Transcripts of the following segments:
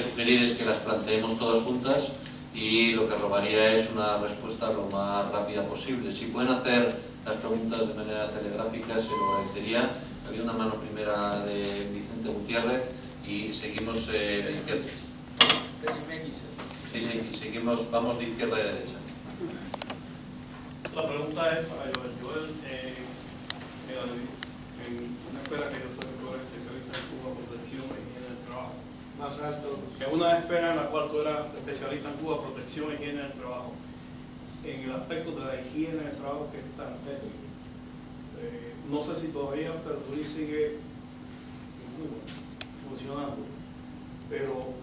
sugerir es que las planteemos todas juntas y lo que rogaría es una respuesta lo más rápida posible. Si pueden hacer las preguntas de manera telegráfica, se lo agradecería. Había una mano primera de Vicente Gutiérrez y seguimos de izquierda. Sí, seguimos, vamos de izquierda a derecha. La pregunta es para Joel. En una escuela que yo soy especialista en Cuba, protección e higiene del trabajo. Más alto. En una esfera en la cual tú eras especialista en Cuba, protección e higiene del trabajo. En el aspecto de la higiene del trabajo, que es tan técnico. No sé si todavía Perturí sigue en Cuba funcionando, pero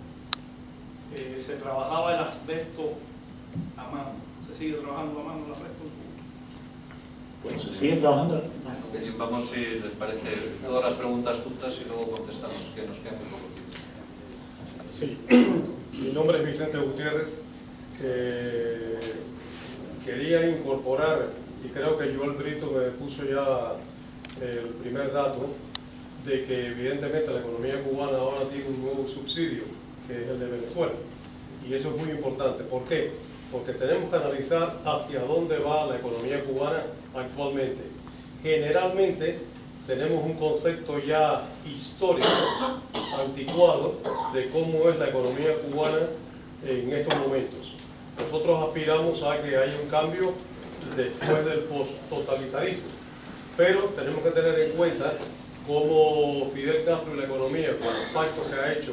se trabajaba el asbesto a mano. ¿Se sigue trabajando a mano el asbesto en Cuba? Pues se sigue trabajando. Vamos, si les parece, todas las preguntas juntas y luego contestamos, que nos queda muy poco tiempo. Sí, mi nombre es Vicente Gutiérrez. Quería incorporar, y creo que Joel Brito me puso ya el primer dato, de que evidentemente la economía cubana ahora tiene un nuevo subsidio, que es el de Venezuela. Y eso es muy importante. ¿Por qué? Porque tenemos que analizar hacia dónde va la economía cubana actualmente. Generalmente tenemos un concepto ya histórico, anticuado, de cómo es la economía cubana en estos momentos. Nosotros aspiramos a que haya un cambio después del post-totalitarismo, pero tenemos que tener en cuenta cómo Fidel Castro y la economía, con los pactos que ha hecho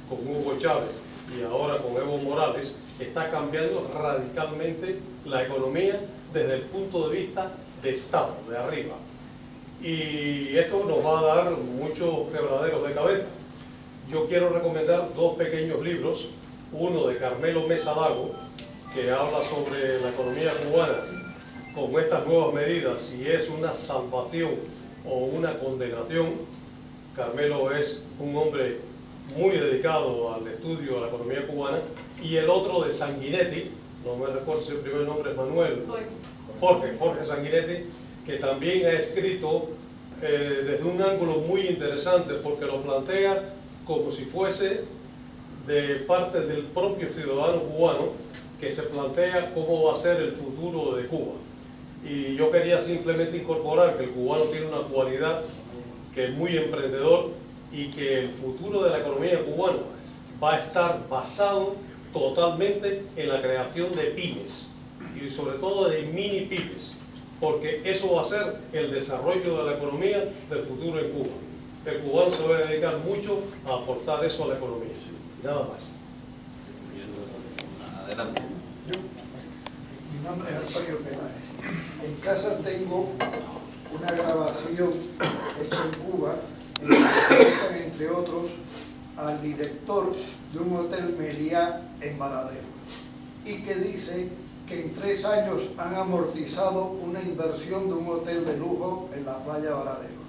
con Hugo Chávez y ahora con Evo Morales, está cambiando radicalmente la economía desde el punto de vista de Estado, de arriba. Y esto nos va a dar muchos quebraderos de cabeza. Yo quiero recomendar dos pequeños libros, uno de Carmelo Mesa Lago, que habla sobre la economía cubana con estas nuevas medidas, si es una salvación o una condenación. Carmelo es un hombre muy dedicado al estudio de la economía cubana, y el otro de Sanguinetti, no me recuerdo si el primer nombre es Manuel, Jorge Sanguinetti, que también ha escrito desde un ángulo muy interesante, porque lo plantea como si fuese de parte del propio ciudadano cubano, que se plantea cómo va a ser el futuro de Cuba. Y yo quería simplemente incorporar que el cubano tiene una cualidad, que es muy emprendedor, y que el futuro de la economía cubana va a estar basado totalmente en la creación de pymes, y sobre todo de mini pymes, porque eso va a ser el desarrollo de la economía del futuro en Cuba. El cubano se va a dedicar mucho a aportar eso a la economía. Nada más. Adelante. Mi nombre es Antonio Peláez. En casa tengo una grabación hecha en Cuba, en la que presentan, entre otros, al director de un hotel Meliá en Varadero, y que dice que en 3 años han amortizado una inversión de un hotel de lujo en la playa Varadero.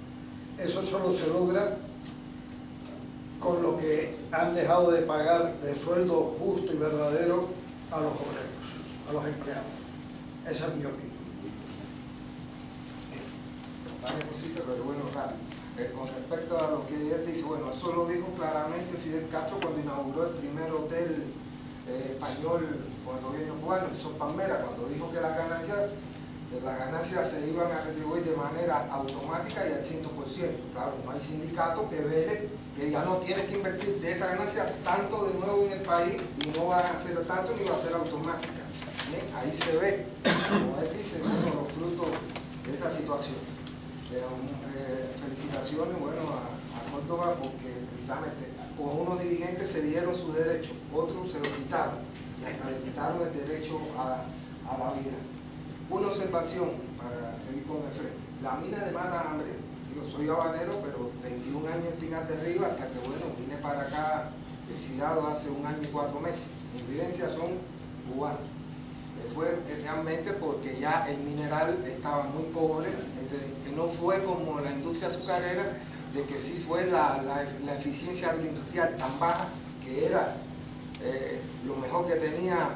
Eso solo se logra con lo que han dejado de pagar de sueldo justo y verdadero a los obreros, a los empleados. Esa es mi opinión. Varias cositas, pero bueno, rápido. Con respecto a lo que él dice, bueno, eso lo dijo claramente Fidel Castro cuando inauguró el primer hotel español con el gobierno cubano, en Son Palmera, cuando dijo que las ganancias se iban a retribuir de manera automática y al 100%. Claro, no hay sindicato que vele, que diga, no, tienes que invertir de esa ganancia tanto de nuevo en el país, y no va a ser tanto ni va a ser automática. Bien, ahí se ve, como él dice, bueno, los frutos de esa situación. Felicitaciones, bueno, a Córdoba, porque precisamente con unos dirigentes se dieron sus derechos, otros se los quitaron, y hasta le quitaron el derecho a la vida. Una observación para seguir con el frente. La mina de Mata Hambre, digo, soy habanero, pero 31 años en Pinar de Rivas, hasta que bueno, vine para acá exilado hace 1 año y 4 meses. Mis vivencias son cubanas. Fue realmente porque ya el mineral estaba muy pobre, que no fue como la industria azucarera, de que sí fue la eficiencia agroindustrial tan baja, que era lo mejor que tenía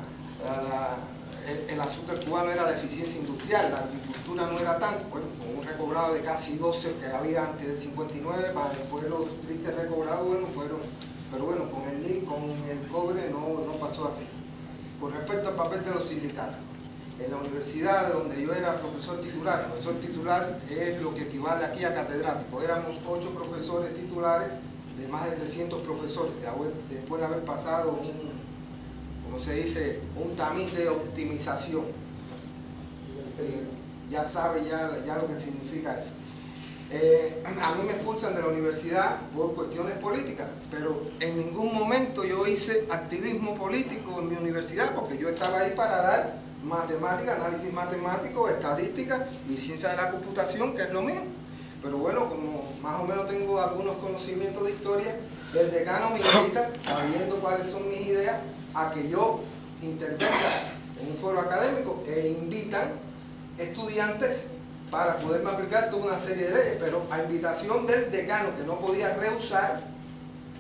el azúcar cubano, era la eficiencia industrial. La agricultura no era tanto, bueno, con un recobrado de casi 12 que había antes del 59, para después los tristes recobrados, bueno, fueron, pero bueno, con con el cobre no pasó así. Con respecto al papel de los sindicatos, en la universidad donde yo era profesor titular es lo que equivale aquí a catedrático. Éramos 8 profesores titulares de más de 300 profesores, después de haber pasado como se dice, un tamiz de optimización. Ya sabe ya lo que significa eso. A mí me expulsan de la universidad por cuestiones políticas, pero en ningún momento yo hice activismo político en mi universidad, porque yo estaba ahí para dar matemática, análisis matemático, estadística y ciencia de la computación, que es lo mío. Pero bueno, como más o menos tengo algunos conocimientos de historia, el decano me invita, sabiendo cuáles son mis ideas, a que yo intervenga en un foro académico, e invitan estudiantes para poderme aplicar toda una serie de leyes, pero a invitación del decano, que no podía rehusar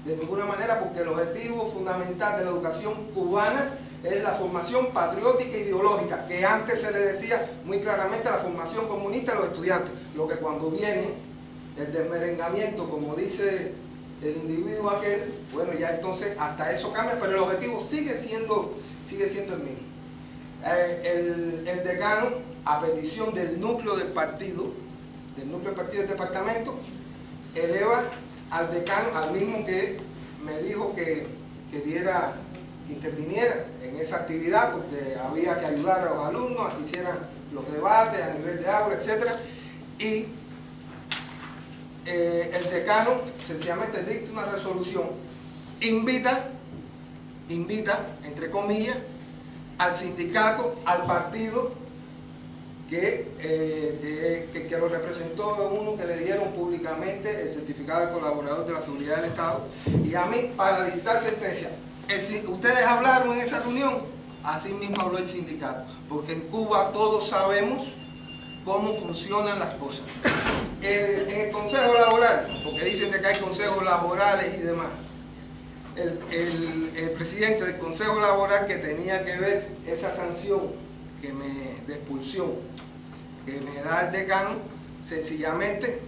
de ninguna manera, porque el objetivo fundamental de la educación cubana es la formación patriótica e ideológica, que antes se le decía muy claramente la formación comunista de los estudiantes, lo que cuando viene el desmerengamiento, como dice el individuo aquel, bueno, ya entonces hasta eso cambia, pero el objetivo sigue siendo el mismo. El decano, a petición del núcleo del partido del departamento, eleva al decano, al mismo que me dijo que interviniera en esa actividad, porque había que ayudar a los alumnos a que hicieran los debates a nivel de aula, etc. Y el decano sencillamente dicta una resolución, invita, entre comillas, al sindicato, al partido que lo representó uno, que le dieron públicamente el certificado de colaborador de la seguridad del Estado, y a mí para dictar sentencia. Ustedes hablaron en esa reunión, así mismo habló el sindicato, porque en Cuba todos sabemos cómo funcionan las cosas. En el Consejo Laboral, porque dicen que hay consejos laborales y demás, el presidente del Consejo Laboral, que tenía que ver esa sanción de expulsión que me da el decano, sencillamente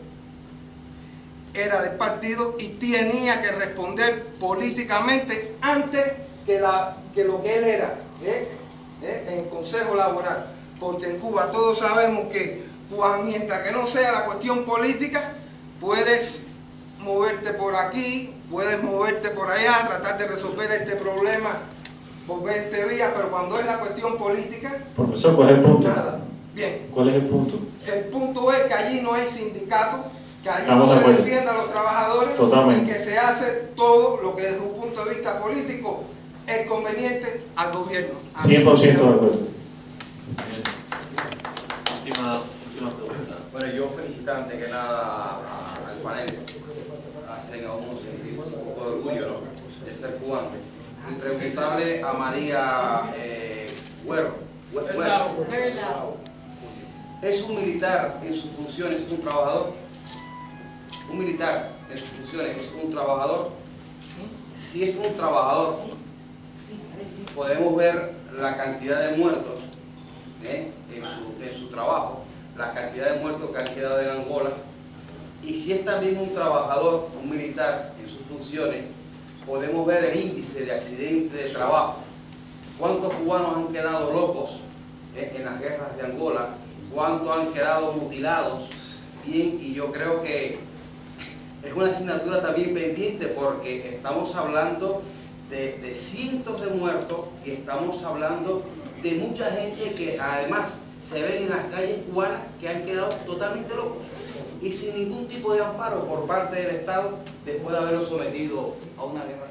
era del partido y tenía que responder políticamente antes que lo que él era en el Consejo Laboral, porque en Cuba todos sabemos que mientras que no sea la cuestión política, puedes moverte por aquí, puedes moverte por allá, tratar de resolver este problema por 20 vías, pero cuando es la cuestión política... Profesor, ¿cuál es el punto? Nada. Bien. ¿Cuál es el punto? El punto es que allí no hay sindicato, que allí Estamos no de se acuerdo. defiende a los trabajadores. Totalmente. Y que se hace todo lo que desde un punto de vista político es conveniente al gobierno. 100% de acuerdo. Bien. Última pregunta. Bueno, yo felicitar antes que nada al panel, hacen a uno sentirse un poco de orgullo, ¿no?, de ser cubano. Y preguntarle a María Huerro, ¿es un militar en sus funciones un trabajador? ¿Un militar en sus funciones es un trabajador? Si es un trabajador, podemos ver la cantidad de muertos en su trabajo, la cantidad de muertos que han quedado en Angola, y si es también un trabajador, un militar en sus funciones, podemos ver el índice de accidentes de trabajo. ¿Cuántos cubanos han quedado locos en las guerras de Angola? ¿Cuántos han quedado mutilados? Bien, y yo creo que es una asignatura también pendiente, porque estamos hablando de cientos de muertos y estamos hablando de mucha gente que además se ven en las calles cubanas que han quedado totalmente locos y sin ningún tipo de amparo por parte del Estado después de haberlos sometido a una guerra.